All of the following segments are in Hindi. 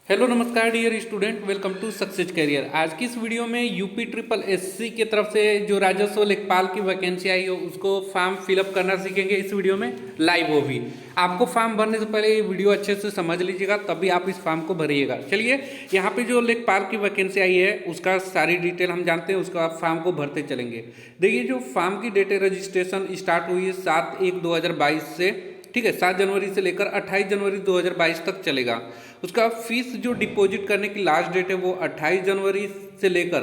हेलो नमस्कार dear student, welcome to success career. आज की इस वीडियो में यूपी ट्रिपल एससी की तरफ से जो राजस्व लेखपाल की वैकेंसी आई हो उसको फॉर्म फिलअप करना सीखेंगे। इस वीडियो में लाइव हो भी। आपको फॉर्म भरने से पहले ये वीडियो अच्छे से समझ लीजिएगा, तभी आप इस फॉर्म को भरिएगा। चलिए, यहाँ पे जो लेखपाल की वैकेंसी आई है उसका सारी डिटेल हम जानते हैं, उसका आप फॉर्म को भरते चलेंगे। देखिए, जो फॉर्म की डेट रजिस्ट्रेशन स्टार्ट हुई है 7/1/2022 से, ठीक है। 7 जनवरी से लेकर 28 जनवरी 2022 तक चलेगा। उसका फीस जो डिपॉजिट करने की लास्ट डेट है वो 28 जनवरी से लेकर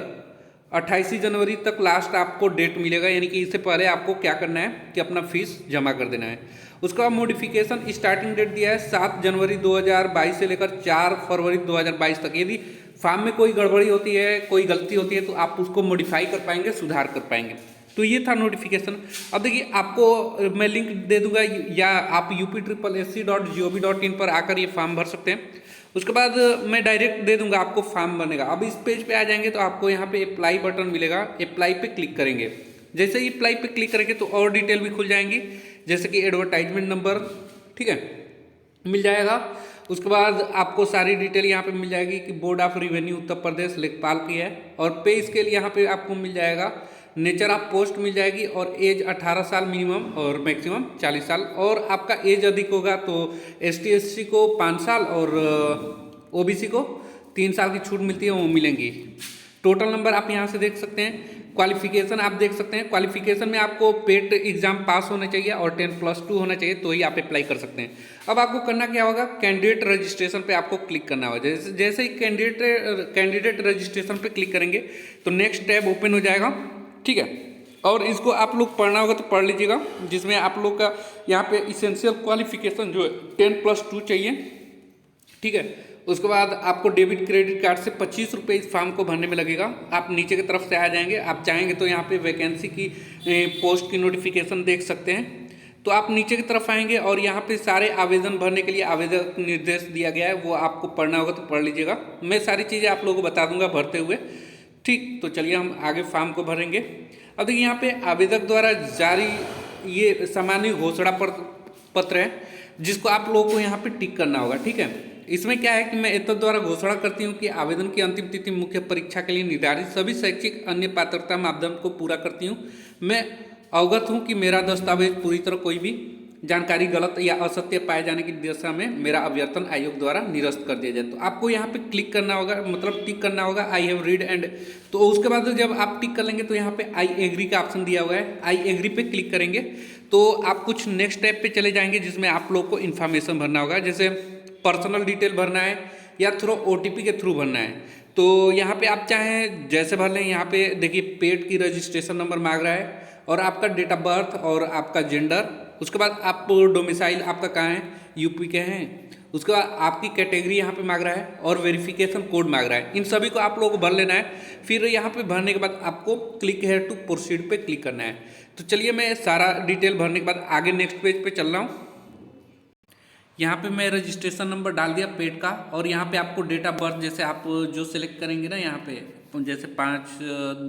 28 जनवरी तक लास्ट आपको डेट मिलेगा, यानी कि इससे पहले आपको क्या करना है कि अपना फीस जमा कर देना है। उसका मॉडिफिकेशन स्टार्टिंग डेट दिया है 7 जनवरी 2022 से लेकर 4 फरवरी 2022 तक। यदि फॉर्म में कोई गड़बड़ी होती है, कोई गलती होती है, तो आप उसको मॉडिफाई कर पाएंगे, सुधार कर पाएंगे। तो ये था नोटिफिकेशन। अब देखिए, आपको मैं लिंक दे दूंगा, या आप uptripplesc.gov.in पर आकर ये फॉर्म भर सकते हैं। उसके बाद मैं डायरेक्ट दे दूंगा आपको फॉर्म बनेगा। अब इस पेज पे आ जाएंगे तो आपको यहाँ पे अप्लाई बटन मिलेगा, अप्लाई पे क्लिक करेंगे। जैसे ही अप्लाई पे क्लिक करेंगे तो और डिटेल भी खुल जाएंगी, जैसे कि एडवर्टाइजमेंट नंबर, ठीक है, मिल जाएगा। उसके बाद आपको सारी डिटेल यहाँ पे मिल जाएगी कि board of revenue Uttar Pradesh लेखपाल की है, और पे स्केल यहाँ पे आपको मिल जाएगा। नेचर ऑफ पोस्ट मिल जाएगी, और एज 18 साल मिनिमम और मैक्सिमम 40 साल। और आपका एज अधिक होगा तो ST SC को 5 साल और OBC को 3 साल की छूट मिलती है, वो मिलेंगी। टोटल नंबर आप यहाँ से देख सकते हैं। क्वालिफिकेशन आप देख सकते हैं। क्वालिफिकेशन में आपको पेट एग्जाम पास होना चाहिए और 10+2 होना चाहिए, तो ही आप अप्लाई कर सकते हैं। अब आपको करना क्या होगा, कैंडिडेट रजिस्ट्रेशन पे आपको क्लिक करना होगा। जैसे ही कैंडिडेट रजिस्ट्रेशन पे क्लिक करेंगे तो नेक्स्ट टैब ओपन हो जाएगा, ठीक है। और इसको आप लोग पढ़ना होगा तो पढ़ लीजिएगा, जिसमें आप लोग का यहाँ पे इसेंशियल क्वालिफिकेशन जो है 10+2 चाहिए, ठीक है। उसके बाद आपको डेबिट क्रेडिट कार्ड से 25 रुपये इस फॉर्म को भरने में लगेगा। आप नीचे की तरफ से आ जाएंगे, आप चाहेंगे तो यहाँ पे वैकेंसी की पोस्ट की नोटिफिकेशन देख सकते हैं। तो आप नीचे की तरफ आएंगे और यहाँ पे सारे आवेदन भरने के लिए आवेदक निर्देश दिया गया है, वो आपको पढ़ना होगा तो पढ़ लीजिएगा। मैं सारी चीज़ें आप लोगों को बता दूंगा भरते हुए, ठीक। तो चलिए हम आगे फॉर्म को भरेंगे। अब देखिए, यहाँ पे आवेदक द्वारा जारी ये सामान्य घोषणा पत्र है, जिसको आप लोगों को यहाँ पे टिक करना होगा, ठीक है। इसमें क्या है कि मैं एतद द्वारा घोषणा करती हूँ कि आवेदन की अंतिम तिथि मुख्य परीक्षा के लिए निर्धारित सभी शैक्षिक अन्य पात्रता मापदंड को पूरा करती हूँ। मैं अवगत हूँ कि मेरा दस्तावेज पूरी तरह कोई भी जानकारी गलत या असत्य पाए जाने की दिशा में मेरा अभ्यर्थन आयोग द्वारा निरस्त कर दिया जाए। तो आपको यहाँ पे क्लिक करना होगा, मतलब टिक करना होगा, आई हैव रीड एंड। तो उसके बाद जब आप टिक कर लेंगे तो यहाँ पे आई एग्री का ऑप्शन दिया हुआ है, आई एग्री पे क्लिक करेंगे तो आप कुछ नेक्स्ट स्टेप पे चले जाएंगे, जिसमें आप लोग को इन्फॉर्मेशन भरना होगा। जैसे पर्सनल डिटेल भरना है या थ्रू OTP के थ्रू भरना है। तो यहाँ पे आप चाहें जैसे भर लें। यहाँ पे देखिए, पेड की रजिस्ट्रेशन नंबर मांग रहा है, और आपका डेट ऑफ बर्थ और आपका जेंडर। उसके बाद आप डोमिसाइल आपका कहाँ है, यूपी के हैं। उसके बाद आपकी कैटेगरी यहाँ पे मांग रहा है, और वेरिफिकेशन कोड मांग रहा है। इन सभी को आप लोगों को भर लेना है। फिर यहाँ पे भरने के बाद आपको क्लिक हेयर टू प्रोसीड पे क्लिक करना है। तो चलिए, मैं सारा डिटेल भरने के बाद आगे नेक्स्ट पेज पे चल रहा हूँ। यहाँ पे मैं रजिस्ट्रेशन नंबर डाल दिया पेड का, और यहाँ पे आपको डेट ऑफ बर्थ जैसे आप जो सिलेक्ट करेंगे ना, यहाँ पे जैसे 5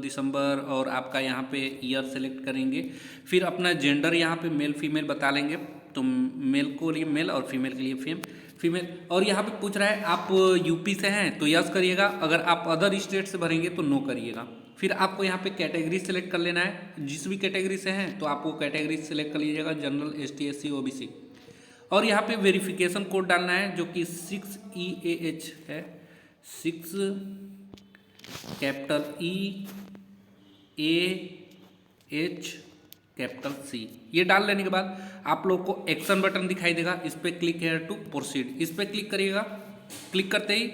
दिसंबर, और आपका यहाँ पे ईयर सेलेक्ट करेंगे। फिर अपना जेंडर यहाँ पे मेल फीमेल बता लेंगे, तो मेल को लिए मेल और फीमेल के लिए फीमेल। और यहाँ पे पूछ रहा है आप यूपी से हैं तो यस करिएगा, अगर आप अदर स्टेट से भरेंगे तो नो करिएगा। फिर आपको यहाँ पे कैटेगरी सेलेक्ट कर लेना है, जिस भी कैटेगरी से हैं तो आप वो कैटेगरी सेलेक्ट कर लीजिएगा, जनरल, ST SC OBC। और यहाँ पे वेरिफिकेशन कोड डालना है, जो कि 6EAH है, 6 कैपिटल EAH कैपिटल C। ये डाल लेने के बाद आप लोग को एक्शन बटन दिखाई देगा, इस पर क्लिक हेयर टू प्रोसीड, इस पर क्लिक करिएगा। क्लिक करते ही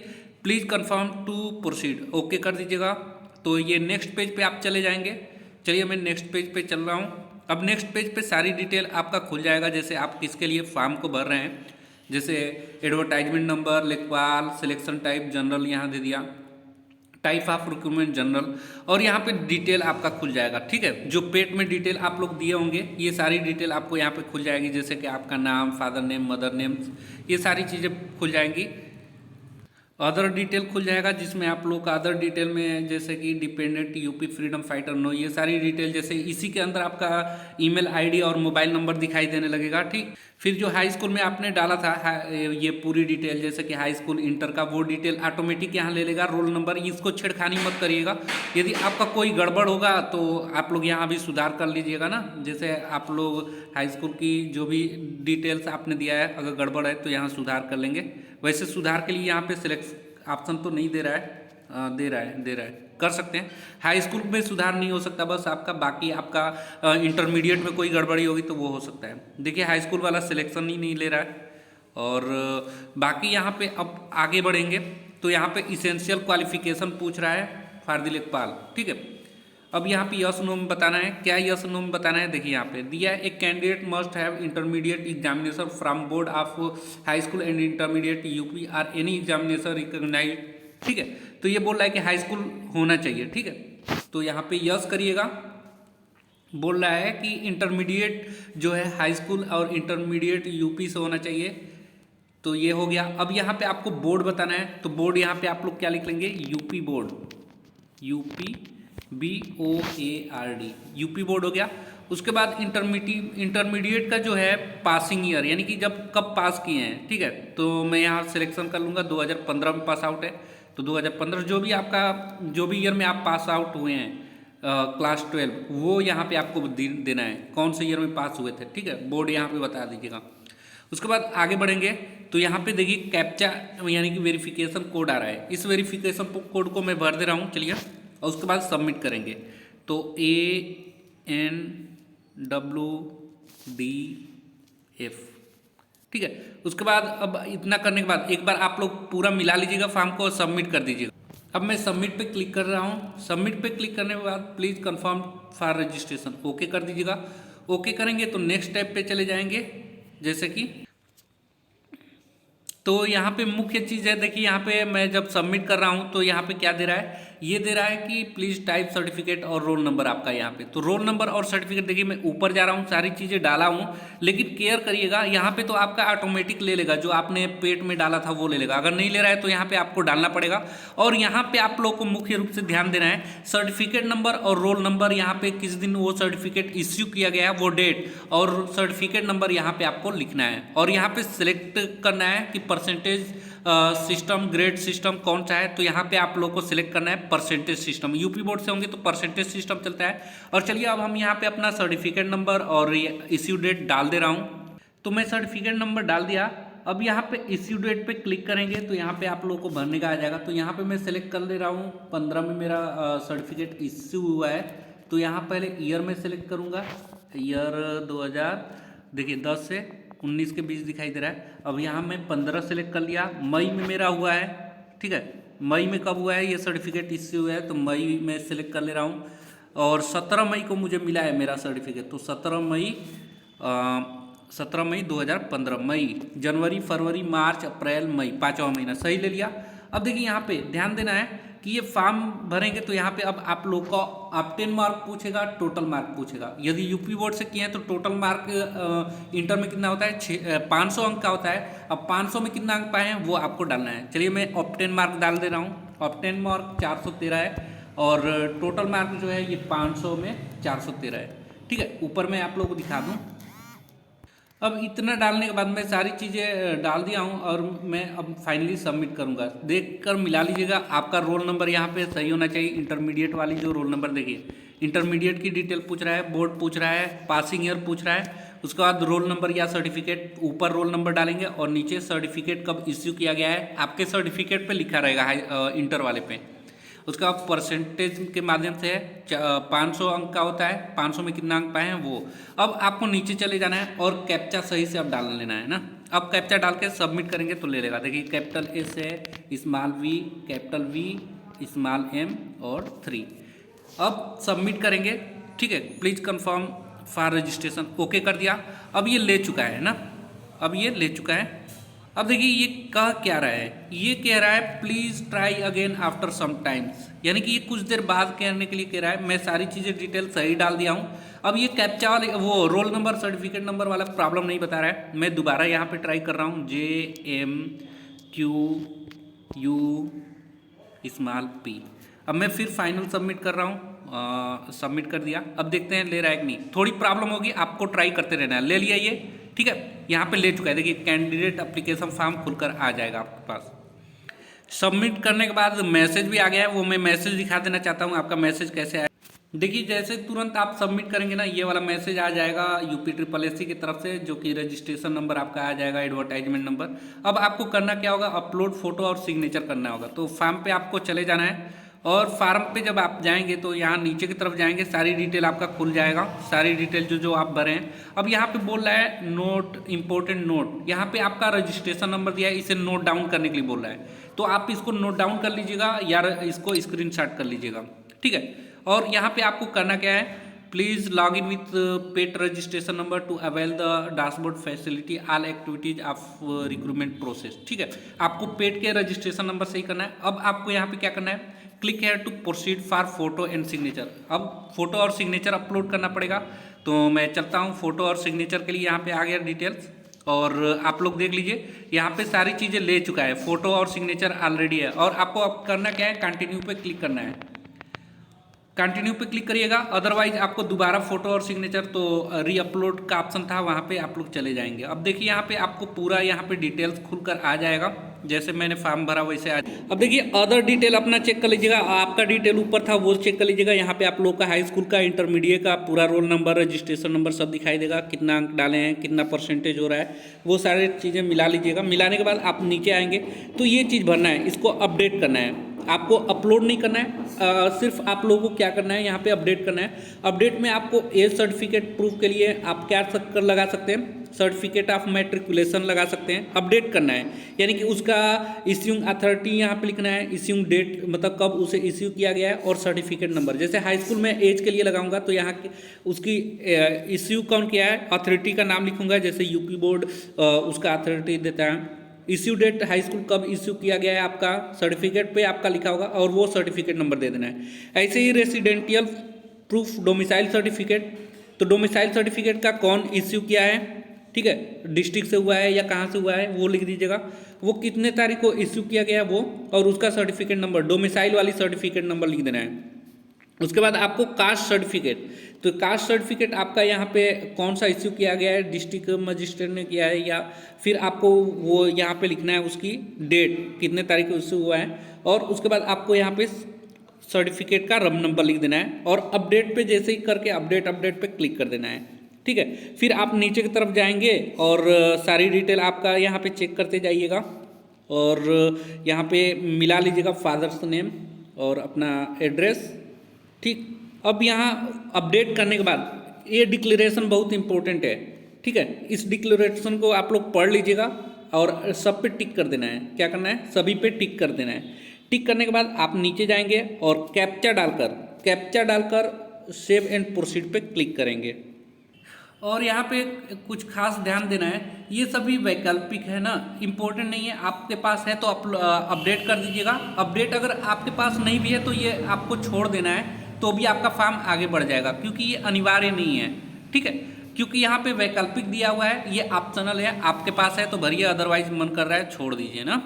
please confirm to proceed okay कर दीजिएगा। तो ये नेक्स्ट पेज पे आप चले जाएंगे। चलिए, मैं नेक्स्ट पेज पे चल रहा हूँ। अब नेक्स्ट पेज पे सारी डिटेल आपका खुल जाएगा, जैसे आप किसके लिए फॉर्म को भर रहे हैं। जैसे एडवर्टाइजमेंट नंबर, लेखपाल, सिलेक्शन टाइप जनरल यहाँ दे दिया, टाइप ऑफ रिक्रूटमेंट जनरल, और यहाँ पे डिटेल आपका खुल जाएगा, ठीक है। जो पेट में डिटेल आप लोग दिए होंगे, ये सारी डिटेल आपको यहाँ पे खुल जाएगी, जैसे कि आपका नाम, फादर नेम, मदर नेम, ये सारी चीज़ें खुल जाएंगी। अदर डिटेल खुल जाएगा, जिसमें आप लोग का अदर डिटेल में जैसे कि dependent UP freedom fighter no, ये सारी डिटेल, जैसे इसी के अंदर आपका ईमेल ID और मोबाइल नंबर दिखाई देने लगेगा, ठीक। फिर जो हाई स्कूल में आपने डाला था ये पूरी डिटेल, जैसे कि हाई स्कूल इंटर का, वो डिटेल ऑटोमेटिक यहाँ ले लेगा। रोल नंबर इसको छेड़खानी मत करिएगा। यदि आपका कोई गड़बड़ होगा तो आप लोग यहाँ भी सुधार कर लीजिएगा ना। जैसे आप लोग हाई स्कूल की जो भी डिटेल्स आपने दिया है, अगर गड़बड़ है तो यहाँ सुधार कर लेंगे। वैसे सुधार के लिए यहाँ पे सिलेक्ट ऑप्शन तो नहीं दे रहा है, दे रहा है, कर सकते हैं। हाई स्कूल में सुधार नहीं हो सकता बस आपका, बाकी आपका इंटरमीडिएट में कोई गड़बड़ी होगी तो वो हो सकता है। देखिए हाई स्कूल वाला सिलेक्शन ही नहीं ले रहा है। और बाकी यहाँ पे अब आगे बढ़ेंगे तो यहाँ पे इसेंशियल क्वालिफिकेशन पूछ रहा है फार्दी लेखपाल, ठीक है। अब यहाँ पे यस नो में बताना है। क्या यस नो में बताना है, देखिए यहाँ पे दिया है, एक candidate must have intermediate examination from board of high school and intermediate UP or any examination recognized, ठीक है। तो ये बोल रहा है कि हाई स्कूल होना चाहिए, ठीक है। तो यहाँ पे यस करिएगा। बोल रहा है कि इंटरमीडिएट जो है हाई स्कूल और इंटरमीडिएट यूपी से होना चाहिए, तो ये हो गया। अब यहाँ पे आपको बोर्ड बताना है, तो बोर्ड यहाँ पे आप लोग क्या लिख लेंगे, UP board, UP BOARD, UP board हो गया। उसके बाद इंटरमीडिएट का जो है पासिंग ईयर, यानी कि जब कब पास किए हैं, ठीक है। तो मैं यहाँ सिलेक्शन कर लूँगा 2015 में पास आउट है, तो 2015 जो भी आपका जो भी ईयर में आप पास आउट हुए हैं क्लास 12, वो यहाँ पे आपको देना है, कौन से ईयर में पास हुए थे, ठीक है। बोर्ड यहाँ पे बता दीजिएगा। उसके बाद आगे बढ़ेंगे तो यहाँ पे देखिए कैप्चा यानी कि वेरिफिकेशन कोड आ रहा है। इस वेरिफिकेशन कोड को मैं भर दे रहा हूँ, चलिए, और उसके बाद सबमिट करेंगे। तो ANWDF, ठीक है। उसके बाद अब इतना करने के बाद एक बार आप लोग पूरा मिला लीजिएगा फॉर्म को और सबमिट कर दीजिएगा। अब मैं सबमिट पे क्लिक कर रहा हूँ। सबमिट पे क्लिक करने के बाद please confirm for registration, okay कर दीजिएगा। ओके करेंगे तो नेक्स्ट स्टेप पे चले जाएंगे, जैसे कि तो यहाँ पे मुख्य चीज़ है, देखिए यहाँ पे मैं जब सबमिट कर रहा हूँ तो यहाँ पे क्या दे रहा है, ये दे रहा है कि प्लीज़ टाइप सर्टिफिकेट और रोल नंबर आपका यहाँ पे। तो रोल नंबर और सर्टिफिकेट देखिए मैं ऊपर जा रहा हूँ, सारी चीज़ें डाला हूँ, लेकिन केयर करिएगा यहाँ पे तो आपका ऑटोमेटिक ले लेगा, जो आपने पेट में डाला था वो ले लेगा। अगर नहीं ले रहा है तो यहाँ पे आपको डालना पड़ेगा। और यहाँ पे आप लोग को मुख्य रूप से ध्यान देना है, सर्टिफिकेट नंबर और रोल नंबर, यहाँ पे किस दिन वो सर्टिफिकेट इश्यू किया गया है वो डेट, और सर्टिफिकेट नंबर यहाँ पे आपको लिखना है। और यहाँ पे सिलेक्ट करना है कि परसेंटेज सिस्टम, ग्रेड सिस्टम कौन सा है, तो यहाँ पे आप लोग को सिलेक्ट करना है परसेंटेज सिस्टम। यूपी बोर्ड से होंगे तो परसेंटेज सिस्टम चलता है। और चलिए अब हम यहाँ पे अपना सर्टिफिकेट नंबर और इश्यू डेट डाल दे रहा हूँ। तो मैं सर्टिफिकेट नंबर डाल दिया। अब यहाँ पे इश्यू डेट पे क्लिक करेंगे तो यहाँ पे आप लोगों को भरने का आ जाएगा। तो यहाँ पे मैं सिलेक्ट कर ले रहा हूँ 15 में मेरा सर्टिफिकेट इश्यू हुआ है। तो यहाँ पहले ईयर में सिलेक्ट करूँगा, ईयर 2000, देखिए 10 से 19 के बीच दिखाई दे रहा है। अब यहाँ मैं 15 सेलेक्ट कर लिया, मई में मेरा हुआ है, ठीक है। मई में कब हुआ है ये सर्टिफिकेट इश्यू हुआ है, तो मई में सिलेक्ट कर ले रहा हूँ। और 17 मई को मुझे मिला है मेरा सर्टिफिकेट, तो 17 मई 2015, मई, जनवरी, फरवरी, मार्च, अप्रैल, मई, 5वां महीना सही ले लिया। अब देखिए यहाँ पे ध्यान देना है कि ये फॉर्म भरेंगे तो यहाँ पे अब आप लोग को ऑब्टेन मार्क पूछेगा, टोटल मार्क पूछेगा। यदि यूपी बोर्ड से किए हैं तो टोटल मार्क इंटर में कितना होता है, 500 अंक का होता है। अब 500 में कितना अंक पाए हैं वो आपको डालना है। चलिए मैं ऑब्टेन मार्क डाल दे रहा हूँ। ऑब्टेन मार्क 413 है और टोटल मार्क जो है ये 500 में 413 है, ठीक है। ऊपर मैं आप लोग को दिखा दूँ। अब इतना डालने के बाद मैं सारी चीज़ें डाल दिया हूँ और मैं अब फाइनली सबमिट करूँगा। देखकर मिला लीजिएगा, आपका रोल नंबर यहाँ पे सही होना चाहिए। इंटरमीडिएट वाली जो रोल नंबर देखिए, इंटरमीडिएट की डिटेल पूछ रहा है, बोर्ड पूछ रहा है, पासिंग ईयर पूछ रहा है। उसके बाद रोल नंबर या सर्टिफिकेट, ऊपर रोल नंबर डालेंगे और नीचे सर्टिफिकेट कब इश्यू किया गया है आपके सर्टिफिकेट पर लिखा रहेगा, इंटर वाले पे। उसका परसेंटेज के माध्यम से 500 अंक का होता है, 500 में कितना अंक पाए हैं वो। अब आपको नीचे चले जाना है और कैप्चा सही से अब डाल लेना है ना। अब कैप्चा डाल के सबमिट करेंगे तो ले लेगा। देखिए कैपिटल एस है, small V, capital V, small M और 3। अब सबमिट करेंगे, ठीक है। Please confirm for registration, okay कर दिया। अब ये ले चुका है ना, अब ये ले चुका है। अब देखिए ये कह क्या रहा है, ये कह रहा है please try again after some times, यानी कि ये कुछ देर बाद करने के लिए कह रहा है। मैं सारी चीज़ें डिटेल सही डाल दिया हूँ। अब ये कैप्चा वाले वो रोल नंबर सर्टिफिकेट नंबर वाला प्रॉब्लम नहीं बता रहा है। मैं दोबारा यहाँ पे ट्राई कर रहा हूँ, JMQU अब मैं फिर फाइनल सबमिट कर रहा हूँ। सबमिट कर दिया। अब देखते हैं ले रहा है कि नहीं। थोड़ी प्रॉब्लम होगी, आपको ट्राई करते रहना है। ले लिया ये, ठीक है, यहाँ पे ले चुका है। देखिए कैंडिडेट एप्लीकेशन फॉर्म खुलकर आ जाएगा आपके पास। सबमिट करने के बाद मैसेज भी आ गया है, वो मैं मैसेज दिखा देना चाहता हूँ आपका मैसेज कैसे आया। देखिए जैसे तुरंत आप सबमिट करेंगे ना, ये वाला मैसेज आ जाएगा UPSSC की तरफ से, जो कि रजिस्ट्रेशन नंबर आपका आ जाएगा, एडवर्टाइजमेंट नंबर। अब आपको करना क्या होगा, अपलोड फोटो और सिग्नेचर करना होगा। तो फॉर्म पे आपको चले जाना है और फार्म पे जब आप जाएंगे तो यहाँ नीचे की तरफ जाएंगे, सारी डिटेल आपका खुल जाएगा, सारी डिटेल जो आप भरे हैं। अब यहाँ पे बोल रहा है नोट इम्पोर्टेंट नोट, यहाँ पे आपका रजिस्ट्रेशन नंबर दिया है, इसे नोट डाउन करने के लिए बोल रहा है। तो आप इसको नोट डाउन कर लीजिएगा या इसको स्क्रीनशॉट कर लीजिएगा, ठीक है। और यहाँ पे आपको करना क्या है, please log in with paid registration number two avail the dashboard facility all activities of recruitment process, ठीक है। आपको पेड के रजिस्ट्रेशन नंबर से ही करना है। अब आपको यहाँ पे क्या करना है, click here to proceed for photo and signature. अब फोटो और सिग्नेचर अपलोड करना पड़ेगा, तो मैं चलता हूँ फोटो और सिग्नेचर के लिए। यहाँ पे आ गया डिटेल्स और आप लोग देख लीजिए, यहाँ पे सारी चीज़ें ले चुका है, फोटो और सिग्नेचर ऑलरेडी है। और आपको अब करना क्या है, कंटिन्यू पे क्लिक करना है, कंटिन्यू पे क्लिक करिएगा। अदरवाइज आपको दोबारा फोटो और सिग्नेचर, तो रीअपलोड का ऑप्शन था, वहाँ पे आप लोग चले जाएंगे। अब देखिए यहाँ पे आपको पूरा यहाँ पे डिटेल्स खुलकर आ जाएगा, जैसे मैंने फॉर्म भरा वैसे आ। अब देखिए अदर डिटेल अपना चेक कर लीजिएगा, आपका डिटेल ऊपर था वो चेक कर लीजिएगा। यहाँ पे आप लोग का हाई स्कूल का, इंटरमीडिएट का पूरा रोल नंबर, रजिस्ट्रेशन नंबर सब दिखाई देगा, कितना अंक डाले हैं, कितना परसेंटेज हो रहा है, वो सारी चीज़ें मिला लीजिएगा। मिलाने के बाद आप नीचे आएंगे तो ये चीज़ भरना है, इसको अपडेट करना है, आपको अपलोड नहीं करना है। सिर्फ आप लोगों को क्या करना है, यहाँ पे अपडेट करना है। अपडेट में आपको एज सर्टिफिकेट प्रूफ के लिए आप क्या लगा सकते हैं, सर्टिफिकेट ऑफ मैट्रिकुलेशन लगा सकते हैं। अपडेट करना है यानी कि उसका इश्यूइंग अथॉरिटी यहाँ पे लिखना है, इश्यूइंग डेट मतलब कब उसे इश्यू किया गया है, और सर्टिफिकेट नंबर। जैसे हाई स्कूल में एज के लिए लगाऊंगा तो यहाँ की उसकी इश्यू कौन किया है, अथॉरिटी का नाम लिखूंगा, जैसे यूपी बोर्ड उसका अथॉरिटी देता है। इश्यू डेट हाई स्कूल कब इश्यू किया गया है आपका, सर्टिफिकेट पे आपका लिखा होगा और वो सर्टिफिकेट नंबर दे देना है। ऐसे ही रेसिडेंटियल प्रूफ, डोमिसाइल सर्टिफिकेट, तो डोमिसाइल सर्टिफिकेट का कौन इश्यू किया है, ठीक है, डिस्ट्रिक्ट से हुआ है या कहाँ से हुआ है वो लिख दीजिएगा, वो कितने तारीख को इश्यू किया गया है वो, और उसका सर्टिफिकेट नंबर, डोमिसाइल वाली सर्टिफिकेट नंबर लिख देना है। उसके बाद आपको कास्ट सर्टिफिकेट, तो कास्ट सर्टिफिकेट आपका यहाँ पे कौन सा इश्यू किया गया है, डिस्ट्रिक्ट मजिस्ट्रेट ने किया है या फिर आपको वो यहाँ पे लिखना है उसकी डेट, कितने तारीख को इश्यू हुआ है, और उसके बाद आपको यहाँ पे सर्टिफिकेट का रम नंबर लिख देना है। और अपडेट पे जैसे ही करके अपडेट पे क्लिक कर देना है, ठीक है। फिर आप नीचे की तरफ जाएंगे और सारी डिटेल आपका यहाँ पे चेक करते जाइएगा और यहाँ पे मिला लीजिएगा फादर्स नेम और अपना एड्रेस, ठीक। अब यहाँ अपडेट करने के बाद ये डिक्लेरेशन बहुत इंपॉर्टेंट है, ठीक है। इस डिक्लेरेशन को आप लोग पढ़ लीजिएगा और सब पे टिक कर देना है। क्या करना है, सभी पे टिक कर देना है। टिक करने के बाद आप नीचे जाएंगे और कैप्चा डालकर सेव एंड प्रोसीड पे क्लिक करेंगे। और यहाँ पे कुछ खास ध्यान देना है, ये सभी वैकल्पिक है ना, इम्पोर्टेंट नहीं है। आपके पास है तो अपडेट कर दीजिएगा। अपडेट अगर आपके पास नहीं भी है तो ये आपको छोड़ देना है, तो भी आपका फॉर्म आगे बढ़ जाएगा, क्योंकि ये अनिवार्य नहीं है, ठीक है। क्योंकि यहाँ पे वैकल्पिक दिया हुआ है, ये ऑप्शनल है, आपके पास है तो भरिए, अदरवाइज मन कर रहा है छोड़ दीजिए ना।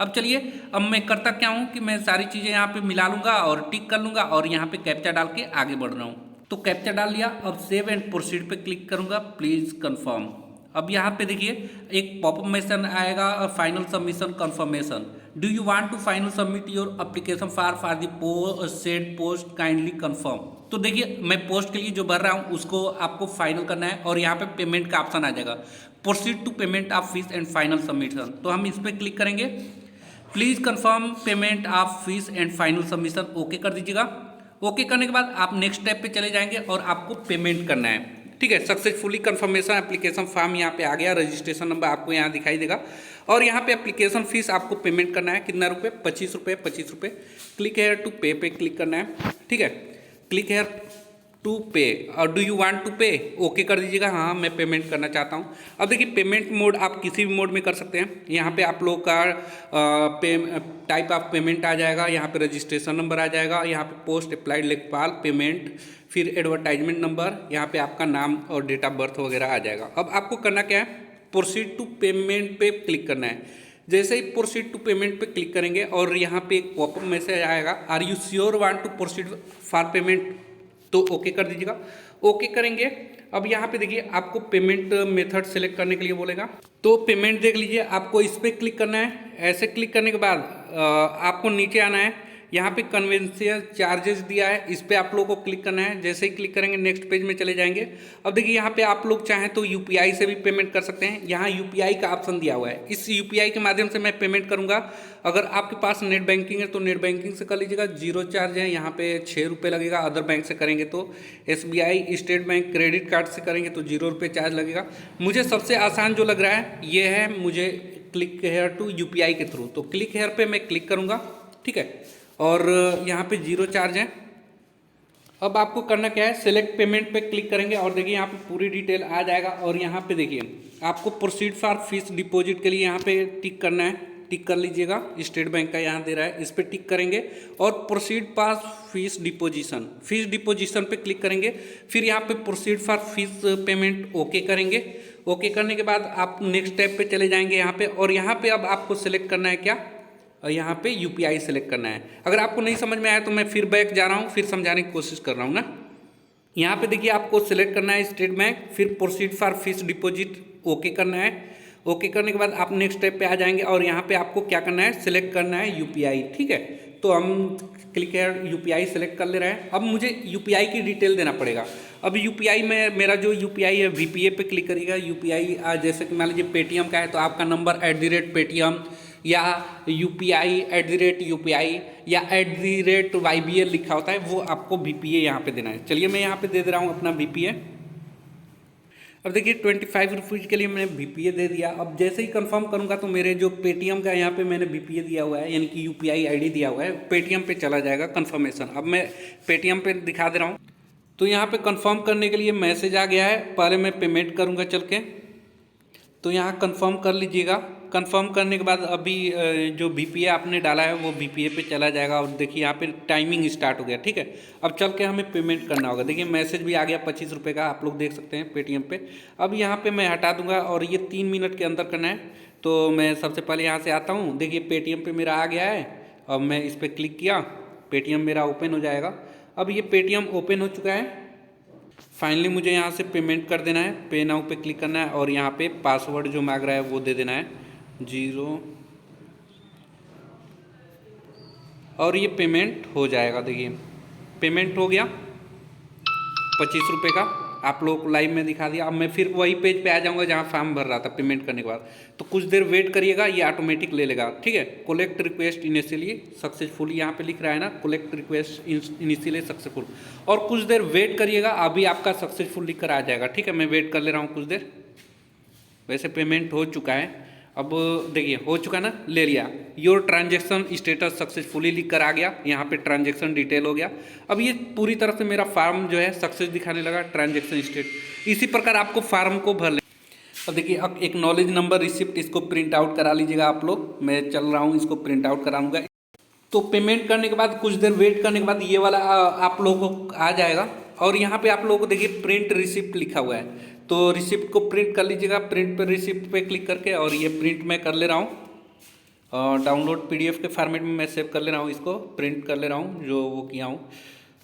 अब चलिए, अब मैं करता क्या हूँ कि मैं सारी चीज़ें यहाँ पे मिला लूँगा और टिक कर लूँगा और यहाँ पे कैप्चा डाल के आगे बढ़ रहा हूँ। तो कैप्चा डाल लिया, अब सेव एंड प्रोसीड पे क्लिक करूँगा, प्लीज़ कन्फर्म। अब यहाँ पे देखिए एक पॉपअप मैसेज आएगा, final submission confirmation, do you want to final submit your application for the said post, kindly confirm. तो देखिए मैं पोस्ट के लिए जो भर रहा हूँ उसको आपको फाइनल करना है और यहाँ पे पेमेंट का ऑप्शन आ जाएगा, proceed to payment of fees and final submission. तो हम इस पर क्लिक करेंगे, please confirm payment of fees and final submission, okay कर दीजिएगा। ओके करने के बाद आप नेक्स्ट स्टेप पे चले जाएंगे और आपको पेमेंट करना है, ठीक है। सक्सेसफुली कन्फर्मेशन एप्लीकेशन फॉर्म यहाँ पे आ गया, रजिस्ट्रेशन नंबर आपको यहाँ दिखाई देगा और यहाँ पे एप्लीकेशन फीस आपको पेमेंट करना है, कितना रुपये, 25 रुपये। क्लिक हेयर टू पे पे क्लिक करना है, ठीक है। क्लिक हेयर टू पे और डू यू वांट टू पे, ओके कर दीजिएगा, हाँ मैं पेमेंट करना चाहता हूँ। अब देखिए पेमेंट मोड आप किसी भी मोड में कर सकते हैं। यहाँ पे आप लोग का टाइप ऑफ पेमेंट आ जाएगा, यहाँ पे रजिस्ट्रेशन नंबर आ जाएगा, यहाँ पे पोस्ट अप्लाइड लेखपाल पेमेंट, फिर एडवर्टाइजमेंट नंबर, यहाँ पे आपका नाम और डेट ऑफ बर्थ वगैरह आ जाएगा। अब आपको करना क्या है, प्रोसीड टू पेमेंट पे क्लिक करना है। जैसे ही प्रोसीड टू पेमेंट पे क्लिक करेंगे और यहाँ पे एक पॉपअप मैसेज आएगा, are you sure want to proceed for payment, तो ओके कर दीजिएगा। ओके करेंगे। अब यहाँ पे देखिए आपको पेमेंट मेथड सेलेक्ट करने के लिए बोलेगा, तो पेमेंट देख लीजिए, आपको इस पर क्लिक करना है। ऐसे क्लिक करने के बाद आपको नीचे आना है, यहाँ पे कन्वेंशियल चार्जेस दिया है, इस पर आप लोगों को क्लिक करना है। जैसे ही क्लिक करेंगे नेक्स्ट पेज में चले जाएंगे। अब देखिए यहाँ पे आप लोग चाहें तो यूपीआई से भी पेमेंट कर सकते हैं, यहाँ यूपीआई का ऑप्शन दिया हुआ है। इस यूपीआई के माध्यम से मैं पेमेंट करूँगा। अगर आपके पास नेट बैंकिंग है तो नेट बैंकिंग से कर लीजिएगा, जीरो चार्ज है, यहाँ पे 6 रुपये लगेगा। अदर बैंक से करेंगे तो SBI, state bank, credit card से करेंगे तो 0 रुपये चार्ज लगेगा। मुझे सबसे आसान जो लग रहा है ये है, मुझे क्लिक हेयर टू यूपीआई के थ्रू, तो क्लिक हेयर पे मैं क्लिक करूँगा, ठीक है। और यहाँ पे 0 चार्ज है। अब आपको करना क्या है, सेलेक्ट पेमेंट पे क्लिक करेंगे और देखिए यहाँ पे पूरी डिटेल आ जाएगा। और यहाँ पे देखिए आपको प्रोसीड फॉर फीस डिपॉजिट के लिए यहाँ पे टिक करना है, टिक कर लीजिएगा। स्टेट बैंक का यहाँ दे रहा है, इस पर टिक करेंगे और प्रोसीड फॉर फीस डिपोजिशन पे क्लिक करेंगे। फिर यहाँ पे proceed for fees payment okay करेंगे। ओके करने के बाद आप नेक्स्ट स्टेप पे चले जाएंगे यहाँ पे, और यहाँ पे अब आपको सेलेक्ट करना है क्या, यहाँ पे यूपीआई सेलेक्ट करना है। अगर आपको नहीं समझ में आया तो मैं फिर बैक जा रहा हूँ, फिर समझाने की कोशिश कर रहा हूँ ना। यहाँ पे देखिए आपको सेलेक्ट करना है स्टेट बैंक, फिर proceed for fees deposit okay करना है। ओके करने के बाद आप नेक्स्ट स्टेप पे आ जाएंगे और यहाँ पे आपको क्या करना है, सिलेक्ट करना है यूपीआई, ठीक है। तो हम क्लिक है यूपीआई सेलेक्ट कर ले रहे हैं। अब मुझे यूपीआई की डिटेल देना पड़ेगा। अब यूपीआई में मेरा जो यूपीआई है वीपीए पे क्लिक करिएगा। यूपीआई जैसे कि मान लीजिए पेटीएम का है तो आपका नंबर @पेटीएम या UPI या @YBL लिखा होता है, वो आपको VPA यहाँ पे देना है। चलिए मैं यहाँ पे दे रहा हूँ अपना VPA। अब देखिए 25 रुपीज़ के लिए मैंने VPA दे दिया। अब जैसे ही कंफर्म करूँगा तो मेरे जो पेटीएम का यहाँ पे मैंने VPA दिया हुआ है, यानी कि UPI ID दिया हुआ है, पेटीएम पे चला जाएगा कंफर्मेशन। अब मैं पेटीएम पे दिखा दे रहा हूँ। तो यहाँ पे कंफर्म करने के लिए मैसेज आ गया है। पहले मैं पेमेंट करूँगा चल के, तो यहाँ कंफर्म कर लीजिएगा। कंफर्म करने के बाद अभी जो VPA आपने डाला है वो VPA पे चला जाएगा। और देखिए यहाँ पे टाइमिंग स्टार्ट हो गया, ठीक है। अब चल के हमें पेमेंट करना होगा। देखिए मैसेज भी आ गया 25 रुपये का, आप लोग देख सकते हैं पेटीएम पे। अब यहाँ पे मैं हटा दूंगा और ये 3 मिनट के अंदर करना है। तो मैं सबसे पहले यहाँ से आता हूँ। देखिए पेटीएम पे मेरा आ गया है। अब मैं इस पर क्लिक किया, पेटीएम मेरा ओपन हो जाएगा। अब ये पेटीएम ओपन हो चुका है। फाइनली मुझे यहाँ से पेमेंट कर देना है, पे नाउ पे क्लिक करना है और यहाँ पे पासवर्ड जो मांग रहा है वो दे देना है 0, और ये पेमेंट हो जाएगा। देखिए पेमेंट हो गया 25 रुपये का, आप लोगों को लाइव में दिखा दिया। अब मैं फिर वही पेज पे आ जाऊँगा जहाँ फॉर्म भर रहा था पेमेंट करने के बाद। तो कुछ देर वेट करिएगा, ये ऑटोमेटिक ले लेगा, ठीक है। कोलेक्ट रिक्वेस्ट इनिशियली सक्सेसफुल, यहाँ पे लिख रहा है ना, कोलेक्ट रिक्वेस्ट इनिशियली सक्सेसफुल। और कुछ देर वेट करिएगा, अभी आपका सक्सेसफुल लिख कर आ जाएगा, ठीक है। मैं वेट कर ले रहा हूँ कुछ देर। वैसे पेमेंट हो चुका है। अब देखिए हो चुका ना, ले लिया। योर ट्रांजेक्शन स्टेटस सक्सेसफुली लिख कर आ गया, यहाँ पे ट्रांजेक्शन डिटेल हो गया। अब ये पूरी तरह से मेरा फार्म जो है सक्सेस दिखाने लगा, ट्रांजेक्शन स्टेट। इसी प्रकार आपको फार्म को भर ले। अब देखिए अब एक्नॉलेज नंबर रिसिप्ट, इसको प्रिंट आउट करा लीजिएगा आप लोग। मैं चल रहा हूँ, इसको प्रिंट आउट कराऊंगा। तो पेमेंट करने के बाद कुछ देर वेट करने के बाद ये वाला आप लोगों को आ जाएगा। और यहाँ पे आप लोगों को देखिए प्रिंट रिसिप्ट लिखा हुआ है, तो रिसिप्ट को प्रिंट कर लीजिएगा। प्रिंट पर रिसिप्ट पे क्लिक करके, और ये प्रिंट मैं कर ले रहा हूँ। डाउनलोड PDF के फॉर्मेट में मैं सेव कर ले रहा हूँ, इसको प्रिंट कर ले रहा हूँ जो वो किया हूँ।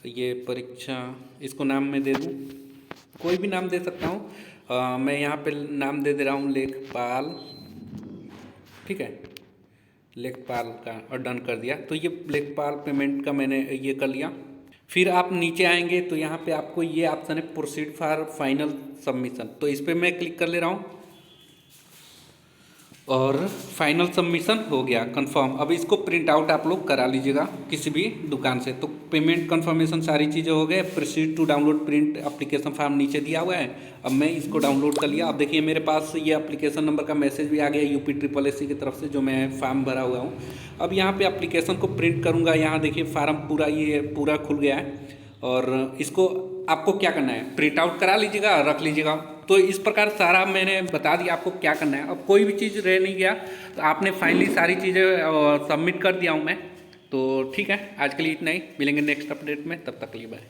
ये परीक्षा, इसको नाम मैं दे दूँ, कोई भी नाम दे सकता हूँ। मैं यहाँ पे नाम दे दे रहा हूँ लेखपाल, ठीक है, लेखपाल का, और डन कर दिया। तो ये लेखपाल पेमेंट का मैंने ये कर लिया। फिर आप नीचे आएंगे तो यहाँ पे आपको ये ऑप्शन है प्रोसीड फॉर फाइनल सबमिशन, तो इस पर मैं क्लिक कर ले रहा हूँ और फाइनल सबमिशन हो गया कंफर्म। अब इसको प्रिंट आउट आप लोग करा लीजिएगा किसी भी दुकान से। तो पेमेंट कंफर्मेशन सारी चीज़ें हो गए। Proceed to download print application form नीचे दिया हुआ है। अब मैं इसको डाउनलोड कर लिया। अब देखिए मेरे पास ये एप्लीकेशन नंबर का मैसेज भी आ गया UPSSC की तरफ से, जो मैं फॉर्म भरा हुआ हूँ। अब यहाँ पे एप्लीकेशन को प्रिंट करूँगा। यहाँ देखिए फार्म पूरा ये पूरा खुल गया है। और इसको आपको क्या करना है, प्रिंट आउट करा लीजिएगा, रख लीजिएगा। तो इस प्रकार सारा मैंने बता दिया आपको क्या करना है। अब कोई भी चीज़ रह नहीं गया, तो आपने फाइनली सारी चीज़ें सबमिट कर दिया हूँ मैं। तो ठीक है, आज के लिए इतना ही। मिलेंगे नेक्स्ट अपडेट में, तब तक के लिए बाय।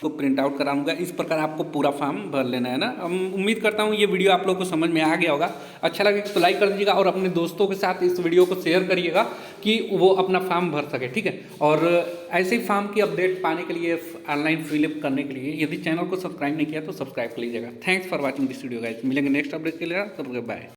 तो प्रिंट आउट कराऊंगा। इस प्रकार आपको पूरा फॉर्म भर लेना है ना। उम्मीद करता हूँ ये वीडियो आप लोग को समझ में आ गया होगा। अच्छा लगे तो लाइक कर दीजिएगा और अपने दोस्तों के साथ इस वीडियो को शेयर करिएगा कि वो अपना फॉर्म भर सके, ठीक है। और ऐसे ही फॉर्म की अपडेट पाने के लिए, ऑनलाइन फिलअप करने के लिए यदि चैनल को सब्सक्राइब नहीं किया तो सब्सक्राइब कर लीजिएगा। Thanks for watching this video guys. मिलेंगे नेक्स्ट अपडेट के लिए, तब तक बाय।